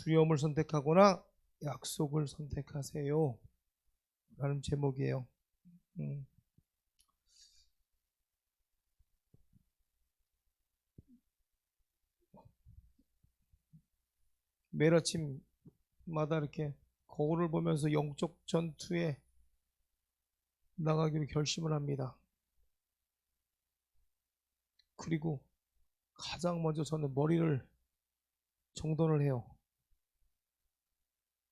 두려움을 선택하거나 약속을 선택하세요 라는 제목이에요. 매일 아침마다 이렇게 거울을 보면서 영적 전투에 나가기로 결심을 합니다. 그리고 가장 먼저 저는 머리를 정돈을 해요.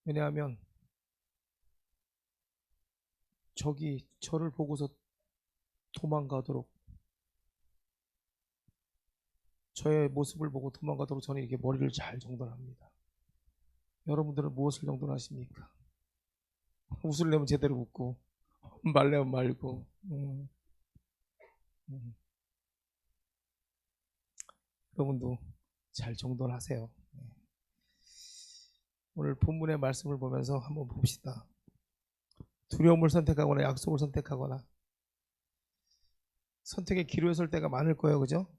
왜냐하면 적이 저를 보고서 도망가도록, 저의 모습을 보고 도망가도록 저는 이렇게 머리를 잘 정돈합니다. 여러분들은 무엇을 정돈하십니까? 웃으려면 제대로 웃고 말려면 말고. 여러분도 잘 정돈하세요. 오늘 본문의 말씀을 보면서 한번 봅시다. 두려움을 선택하거나 약속을 선택하거나, 선택의 기로에 설 때가 많을 거예요. 그죠?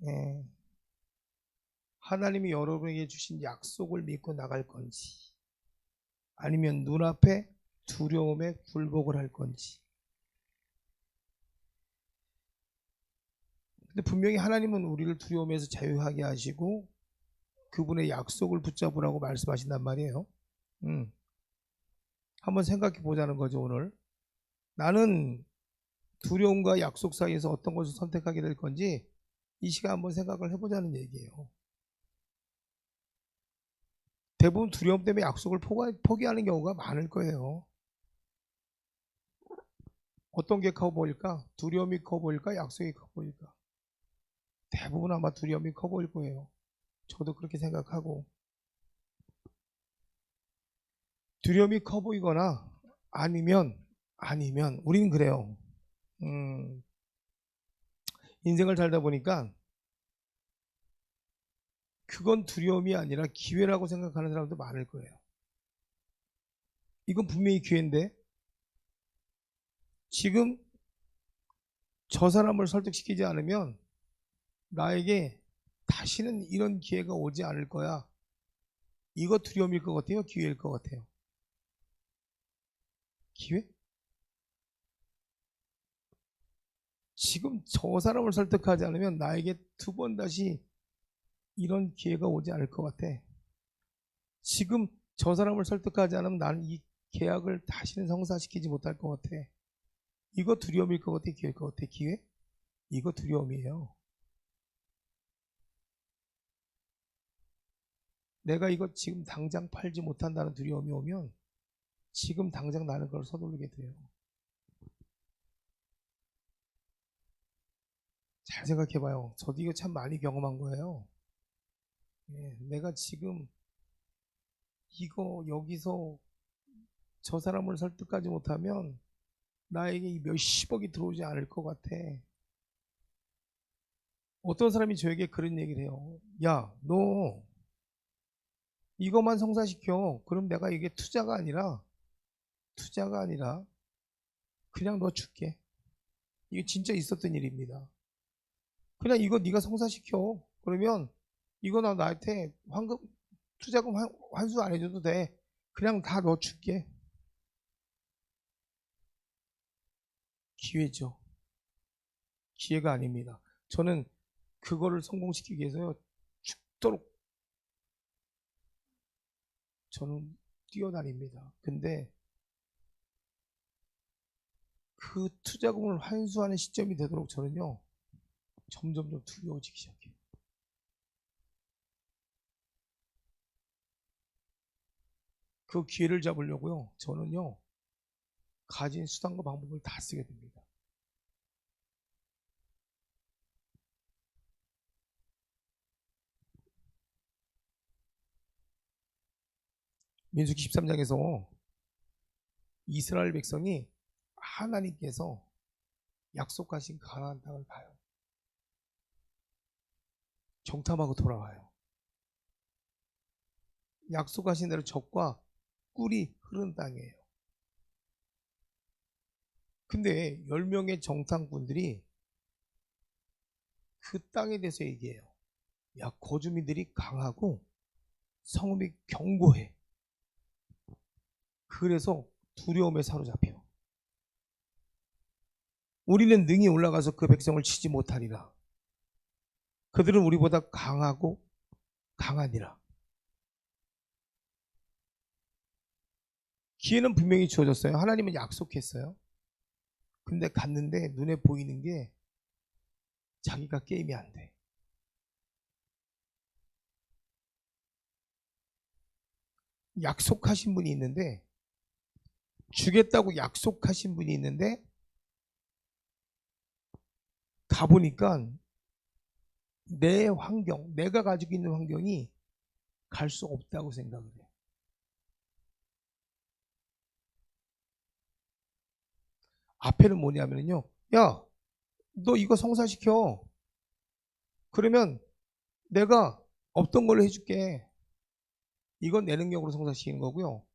하나님이 여러분에게 주신 약속을 믿고 나갈 건지, 아니면 눈앞에 두려움에 굴복을 할 건지. 근데 분명히 하나님은 우리를 두려움에서 자유하게 하시고 그분의 약속을 붙잡으라고 말씀하신단 말이에요. 한번 생각해 보자는 거죠. 오늘 나는 두려움과 약속 사이에서 어떤 것을 선택하게 될 건지 이 시간 한번 생각을 해보자는 얘기예요. 대부분 두려움 때문에 약속을 포기하는 경우가 많을 거예요. 어떤 게 커 보일까? 두려움이 커 보일까? 약속이 커 보일까? 대부분 아마 두려움이 커 보일 거예요. 저도 그렇게 생각하고, 두려움이 커 보이거나 아니면 우리는 그래요. 인생을 살다 보니까 그건 두려움이 아니라 기회라고 생각하는 사람도 많을 거예요. 이건 분명히 기회인데 지금 저 사람을 설득시키지 않으면 나에게 다시는 이런 기회가 오지 않을 거야. 이거 두려움일 것 같아요? 기회일 것 같아요? 기회? 지금 저 사람을 설득하지 않으면 나에게 두 번 다시 이런 기회가 오지 않을 것 같아. 지금 저 사람을 설득하지 않으면 나는 이 계약을 다시는 성사시키지 못할 것 같아. 이거 두려움일 것 같아? 기회일 것 같아? 기회? 이거 두려움이에요. 내가 이거 지금 당장 팔지 못한다는 두려움이 오면 지금 당장 나는 그걸 서두르게 돼요. 잘 생각해봐요. 저도 이거 참 많이 경험한 거예요. 내가 지금 이거 여기서 저 사람을 설득하지 못하면 나에게 이 몇십억이 들어오지 않을 것 같아. 어떤 사람이 저에게 그런 얘기를 해요. 야, 너 이것만 성사시켜. 그럼 내가 이게 투자가 아니라 그냥 너 줄게. 이게 진짜 있었던 일입니다. 그냥 이거 네가 성사시켜. 그러면 이거 나한테 황금 투자금 환수 안 해줘도 돼. 그냥 다 넣어 줄게. 기회죠. 기회가 아닙니다. 저는 그거를 성공시키기 위해서 죽도록 저는 뛰어다닙니다. 근데 그 투자금을 환수하는 시점이 되도록 저는요 점점 두려워지기 시작해요. 그 기회를 잡으려고요 저는요 가진 수단과 방법을 다 쓰게 됩니다. 민수기 13장에서 이스라엘 백성이 하나님께서 약속하신 가나안 땅을 가요. 정탐하고 돌아와요. 약속하신 대로 적과 꿀이 흐르는 땅이에요. 근데 10명의 정탐꾼들이 그 땅에 대해서 얘기해요. 야, 거주민들이 강하고 성읍이 견고해. 그래서 두려움에 사로잡혀. 우리는 능히 올라가서 그 백성을 치지 못하리라. 그들은 우리보다 강하고 강하니라. 기회는 분명히 주어졌어요. 하나님은 약속했어요. 근데 갔는데 눈에 보이는 게 자기가 게임이 안 돼. 약속하신 분이 있는데, 주겠다고 약속하신 분이 있는데 가보니까 내 환경, 내가 가지고 있는 환경이 갈 수 없다고 생각을 해요. 앞에는 뭐냐면요, 야, 너 이거 성사시켜. 그러면 내가 없던 걸로 해줄게. 이건 내 능력으로 성사시키는 거고요.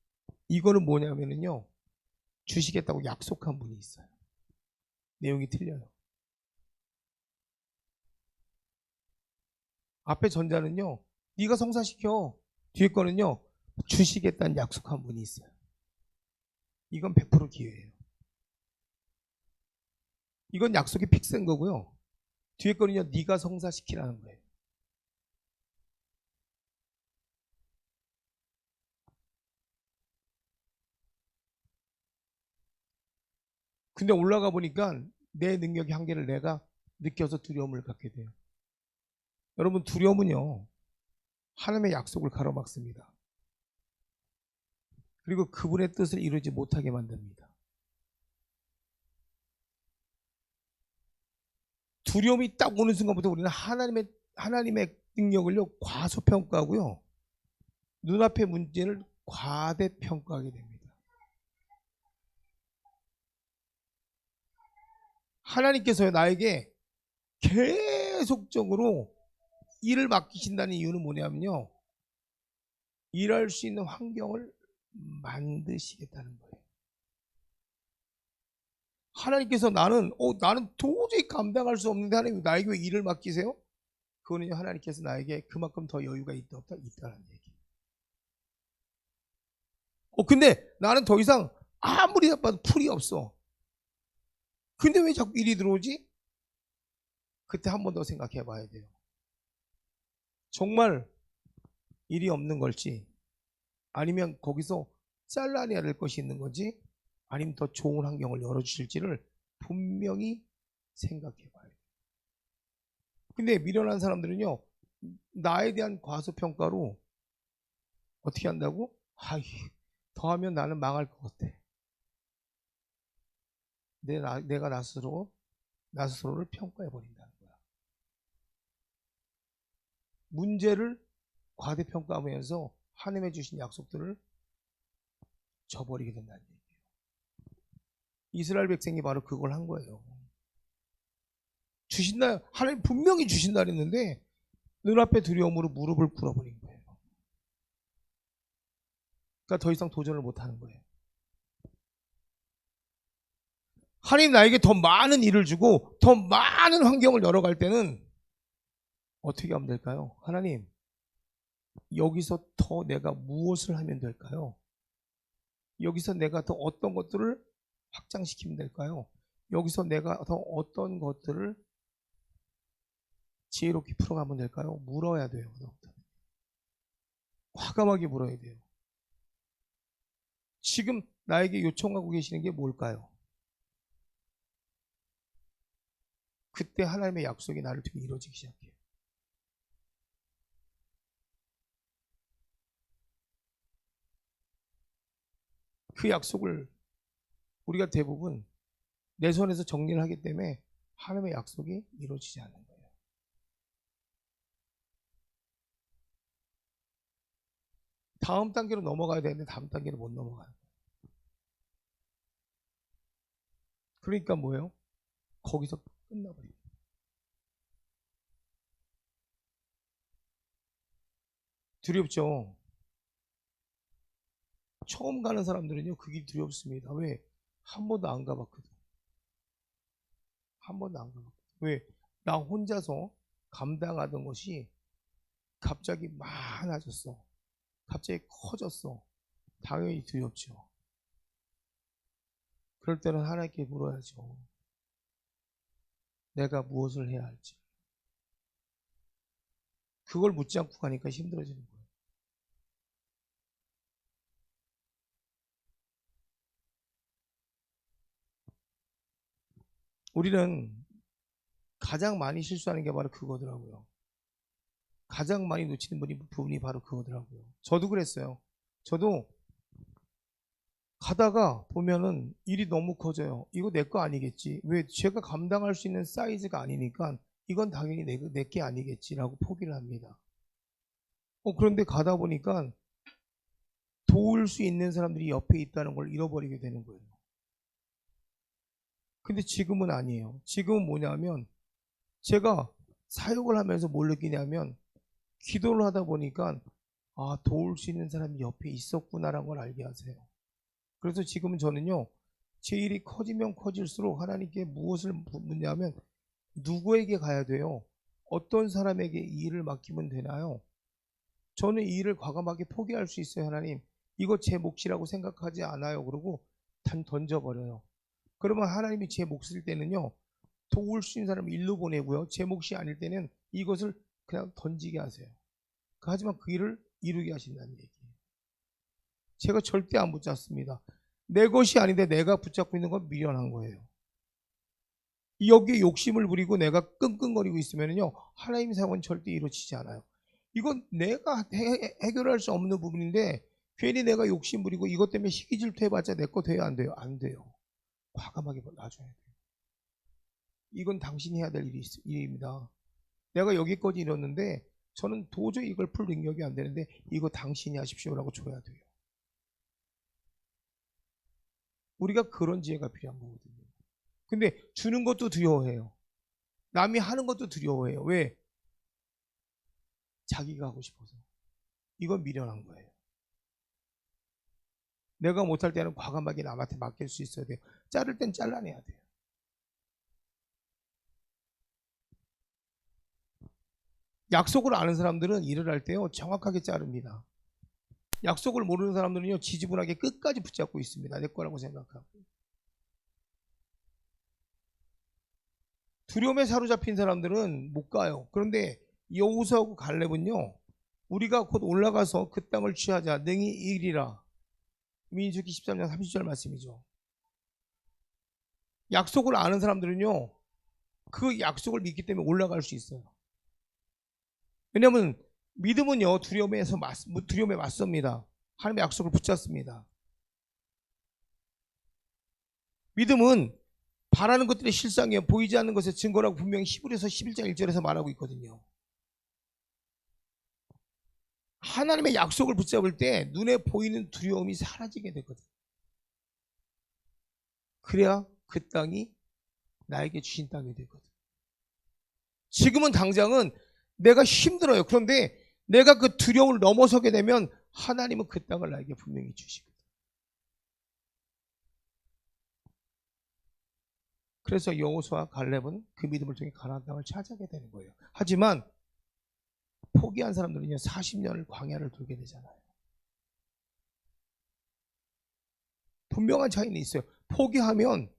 이거는 뭐냐면요, 주시겠다고 약속한 분이 있어요. 내용이 틀려요. 앞에 전자는요, 네가 성사시켜. 뒤에 거는요, 주시겠다는 약속한 분이 있어요. 이건 100% 기회예요. 이건 약속이 픽스된 거고요. 뒤에 거는요, 네가 성사시키라는 거예요. 근데 올라가 보니까 내 능력의 한계를 내가 느껴서 두려움을 갖게 돼요. 여러분, 두려움은요, 하나님의 약속을 가로막습니다. 그리고 그분의 뜻을 이루지 못하게 만듭니다. 두려움이 딱 오는 순간부터 우리는 하나님의 능력을요, 과소평가하고요, 눈앞의 문제를 과대평가하게 됩니다. 하나님께서 나에게 계속적으로 일을 맡기신다는 이유는 뭐냐면요, 일할 수 있는 환경을 만드시겠다는 거예요. 하나님께서 나는 도저히 감당할 수 없는데 하나님 나에게 왜 일을 맡기세요? 그거는요, 하나님께서 나에게 그만큼 더 여유가 있다 없다 있다는 얘기. 근데 나는 더 이상 아무리 바빠도 풀이 없어. 근데 왜 자꾸 일이 들어오지? 그때 한 번 더 생각해 봐야 돼요. 정말 일이 없는 걸지, 아니면 거기서 잘라내야 될 것이 있는 건지, 아니면 더 좋은 환경을 열어주실지를 분명히 생각해 봐야 돼요. 근데 미련한 사람들은요, 나에 대한 과소평가로 어떻게 한다고? 더 하면 나는 망할 것 같아. 내가 나 스스로를 평가해 버린다는 거야. 문제를 과대평가하면서 하나님의 주신 약속들을 저버리게 된다는 얘기예요. 이스라엘 백성이 바로 그걸 한 거예요. 주신다, 하나님 분명히 주신다 그랬는데 눈앞에 두려움으로 무릎을 꿇어버린 거예요. 그러니까 더 이상 도전을 못 하는 거예요. 하나님 나에게 더 많은 일을 주고 더 많은 환경을 열어갈 때는 어떻게 하면 될까요? 하나님, 여기서 더 내가 무엇을 하면 될까요? 여기서 내가 더 어떤 것들을 확장시키면 될까요? 여기서 내가 더 어떤 것들을 지혜롭게 풀어가면 될까요? 물어야 돼요. 과감하게 물어야 돼요. 지금 나에게 요청하고 계시는 게 뭘까요? 그때 하나님의 약속이 나를 통해 이루어지기 시작해요. 그 약속을 우리가 대부분 내 손에서 정리를 하기 때문에 하나님의 약속이 이루어지지 않는 거예요. 다음 단계로 넘어가야 되는데 다음 단계로 못 넘어가요. 그러니까 뭐예요? 거기서 끝나버려요. 두렵죠. 처음 가는 사람들은요, 그게 두렵습니다. 왜? 한 번도 안 가봤거든. 한 번도 안 가봤거든. 왜? 나 혼자서 감당하던 것이 갑자기 많아졌어. 갑자기 커졌어. 당연히 두렵죠. 그럴 때는 하나님께 물어야죠. 내가 무엇을 해야 할지. 그걸 묻지 않고 가니까 힘들어지는 거예요. 우리는 가장 많이 실수하는 게 바로 그거더라고요. 가장 많이 놓치는 부분이 바로 그거더라고요. 저도 그랬어요. 저도 가다가 보면은 일이 너무 커져요. 이거 내 거 아니겠지. 왜 제가 감당할 수 있는 사이즈가 아니니까 이건 당연히 내 게 아니겠지라고 포기를 합니다. 그런데 가다 보니까 도울 수 있는 사람들이 옆에 있다는 걸 잃어버리게 되는 거예요. 근데 지금은 아니에요. 지금은 뭐냐면 제가 사역을 하면서 뭘 느끼냐면 기도를 하다 보니까 도울 수 있는 사람이 옆에 있었구나라는 걸 알게 하세요. 그래서 지금은 저는요, 제 일이 커지면 커질수록 하나님께 무엇을 묻냐면 누구에게 가야 돼요? 어떤 사람에게 이 일을 맡기면 되나요? 저는 이 일을 과감하게 포기할 수 있어요. 하나님, 이거 제 몫이라고 생각하지 않아요. 그러고 던져버려요. 그러면 하나님이 제 몫일 때는요, 도울 수 있는 사람을 일로 보내고요, 제 몫이 아닐 때는 이것을 그냥 던지게 하세요. 하지만 그 일을 이루게 하신다는 얘기예요. 제가 절대 안 붙잡습니다. 내 것이 아닌데 내가 붙잡고 있는 건 미련한 거예요. 여기에 욕심을 부리고 내가 끙끙거리고 있으면요, 하나님의 사역은 절대 이루어지지 않아요. 이건 내가 해결할 수 없는 부분인데 괜히 내가 욕심 부리고 이것 때문에 시기 질투해봤자 내 거 돼요? 안 돼요? 안 돼요. 과감하게 놔줘야 돼요. 이건 당신이 해야 될 일입니다. 내가 여기까지 이뤘는데 저는 도저히 이걸 풀 능력이 안 되는데 이거 당신이 하십시오라고 줘야 돼요. 우리가 그런 지혜가 필요한 거거든요. 근데 주는 것도 두려워해요. 남이 하는 것도 두려워해요. 왜? 자기가 하고 싶어서. 이건 미련한 거예요. 내가 못할 때는 과감하게 남한테 맡길 수 있어야 돼요. 자를 땐 잘라내야 돼요. 약속을 아는 사람들은 일을 할 때요, 정확하게 자릅니다. 약속을 모르는 사람들은요, 지지분하게 끝까지 붙잡고 있습니다. 내 거라고 생각하고. 두려움에 사로잡힌 사람들은 못 가요. 그런데 여호수아하고 갈렙은요, 우리가 곧 올라가서 그 땅을 취하자 능히 이리라. 민수기 13장 30절 말씀이죠. 약속을 아는 사람들은요, 그 약속을 믿기 때문에 올라갈 수 있어요. 왜냐하면 믿음은요, 두려움에 맞섭니다. 하나님의 약속을 붙잡습니다. 믿음은 바라는 것들의 실상이에요. 보이지 않는 것의 증거라고 분명히 히브리서 11장 1절에서 말하고 있거든요. 하나님의 약속을 붙잡을 때 눈에 보이는 두려움이 사라지게 되거든요. 그래야 그 땅이 나에게 주신 땅이 되거든요. 지금은 당장은 내가 힘들어요. 그런데 내가 그 두려움을 넘어서게 되면 하나님은 그 땅을 나에게 분명히 주시거든요. 그래서 여호수아와 갈렙은 그 믿음을 통해 가나안 땅을 차지하게 되는 거예요. 하지만 포기한 사람들은요, 40년을 광야를 돌게 되잖아요. 분명한 차이는 있어요. 포기하면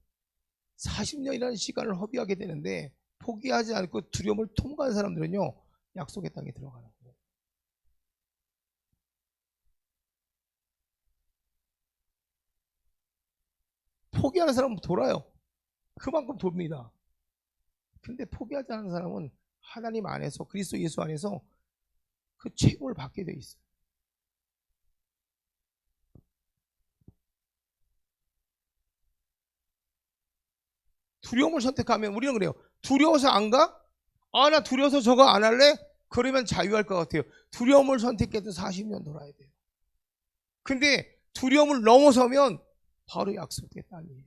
40년이라는 시간을 허비하게 되는데 포기하지 않고 두려움을 통과한 사람들은요, 약속의 땅에 들어가는 거예요. 포기하는 사람은 돌아요. 그만큼 돕니다. 근데 포기하지 않는 사람은 하나님 안에서, 그리스도 예수 안에서 그 최고를 받게 돼 있어요. 두려움을 선택하면 우리는 그래요. 두려워서 안 가? 나 두려워서 저거 안 할래? 그러면 자유할 것 같아요. 두려움을 선택해도 40년 돌아야 돼요. 근데 두려움을 넘어서면 바로 약속의 땅이에요.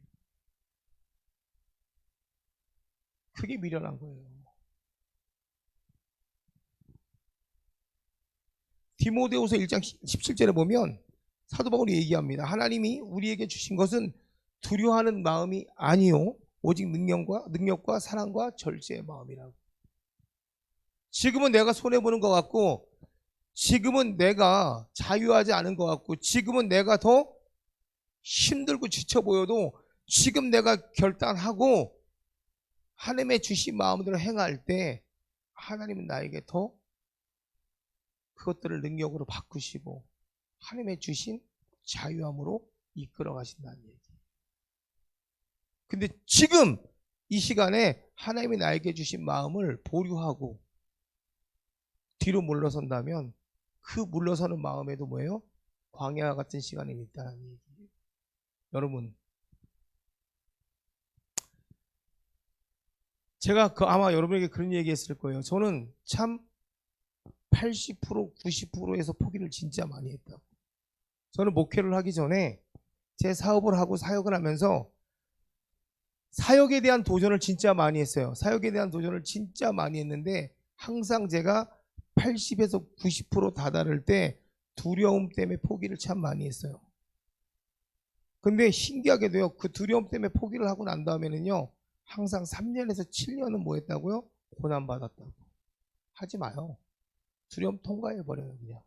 그게 미련한 거예요. 디모데후서 1장 17절에 보면 사도 바울이 얘기합니다. 하나님이 우리에게 주신 것은 두려워하는 마음이 아니요, 오직 능력과 사랑과 절제의 마음이라고. 지금은 내가 손해보는 것 같고, 지금은 내가 자유하지 않은 것 같고, 지금은 내가 더 힘들고 지쳐 보여도 지금 내가 결단하고 하나님의 주신 마음대로 행할 때 하나님은 나에게 더 그것들을 능력으로 바꾸시고 하나님의 주신 자유함으로 이끌어 가신다는 얘기. 근데 지금 이 시간에 하나님이 나에게 주신 마음을 보류하고 뒤로 물러선다면 그 물러서는 마음에도 뭐예요? 광야와 같은 시간이 있다는 얘기예요. 여러분, 제가 아마 여러분에게 그런 얘기 했을 거예요. 저는 참 80%, 90%에서 포기를 진짜 많이 했다고. 저는 목회를 하기 전에 제 사업을 하고 사역을 하면서 사역에 대한 도전을 진짜 많이 했어요. 사역에 대한 도전을 진짜 많이 했는데 항상 제가 80에서 90% 다다를 때 두려움 때문에 포기를 참 많이 했어요. 근데 신기하게도요, 그 두려움 때문에 포기를 하고 난 다음에는요, 항상 3년에서 7년은 뭐 했다고요? 고난받았다고. 하지 마요. 두려움 통과해버려요, 그냥.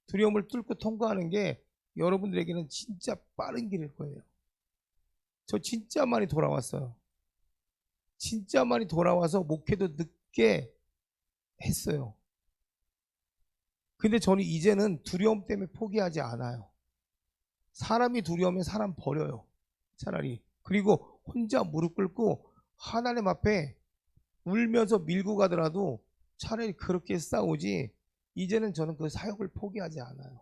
두려움을 뚫고 통과하는 게 여러분들에게는 진짜 빠른 길일 거예요. 저 진짜 많이 돌아왔어요. 진짜 많이 돌아와서 목회도 늦게 했어요. 근데 저는 이제는 두려움 때문에 포기하지 않아요. 사람이 두려우면 사람 버려요. 차라리. 그리고 혼자 무릎 꿇고 하나님 앞에 울면서 밀고 가더라도 차라리 그렇게 싸우지, 이제는 저는 그 사역을 포기하지 않아요.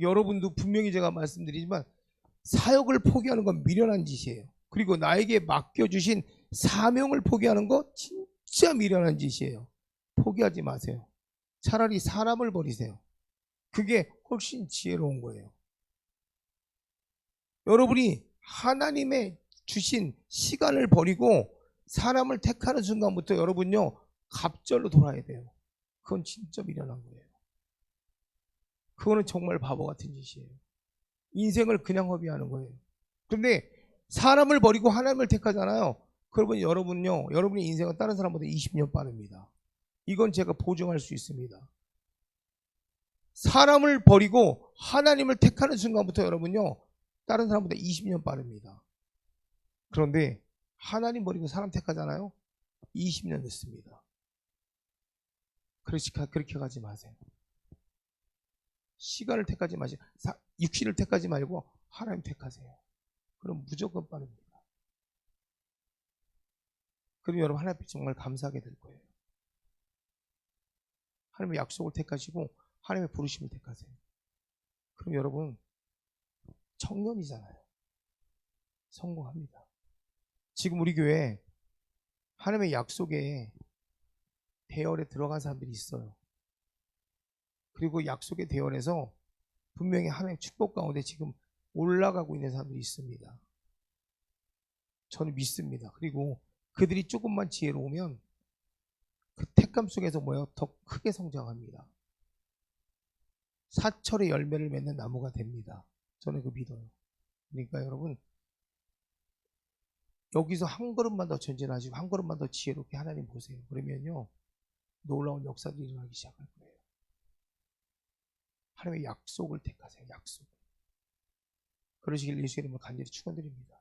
여러분도 분명히 제가 말씀드리지만 사역을 포기하는 건 미련한 짓이에요. 그리고 나에게 맡겨주신 사명을 포기하는 거 진짜 미련한 짓이에요. 포기하지 마세요. 차라리 사람을 버리세요. 그게 훨씬 지혜로운 거예요. 여러분이 하나님의 주신 시간을 버리고 사람을 택하는 순간부터 여러분요, 갑절로 돌아야 돼요. 그건 진짜 미련한 거예요. 그거는 정말 바보 같은 짓이에요. 인생을 그냥 허비하는 거예요. 근데 사람을 버리고 하나님을 택하잖아요. 그러면 여러분요, 여러분의 인생은 다른 사람보다 20년 빠릅니다. 이건 제가 보증할 수 있습니다. 사람을 버리고 하나님을 택하는 순간부터 여러분요, 다른 사람보다 20년 빠릅니다. 그런데 하나님 버리고 사람 택하잖아요. 20년 늦습니다. 그렇게 가지 마세요. 시간을 택하지 마시고 육신을 택하지 말고 하나님 택하세요. 그럼 무조건 빠릅니다. 그럼 여러분 하나님 정말 감사하게 될 거예요. 하나님의 약속을 택하시고 하나님의 부르심을 택하세요. 그럼 여러분 청년이잖아요. 성공합니다. 지금 우리 교회 하나님의 약속에 대열에 들어간 사람들이 있어요. 그리고 약속의 대열에서 분명히 하나님의 축복 가운데 지금 올라가고 있는 사람들이 있습니다. 저는 믿습니다. 그리고 그들이 조금만 지혜로우면 그 택감 속에서 뭐예요? 더 크게 성장합니다. 사철의 열매를 맺는 나무가 됩니다. 저는 그 믿어요. 그러니까 여러분 여기서 한 걸음만 더 전진하시고 한 걸음만 더 지혜롭게 하나님 보세요. 그러면요 놀라운 역사들이 일어나기 시작할 거예요. 하나님의 약속을 택하세요. 약속. 그러시길 예수 이름으로 간절히 축원드립니다.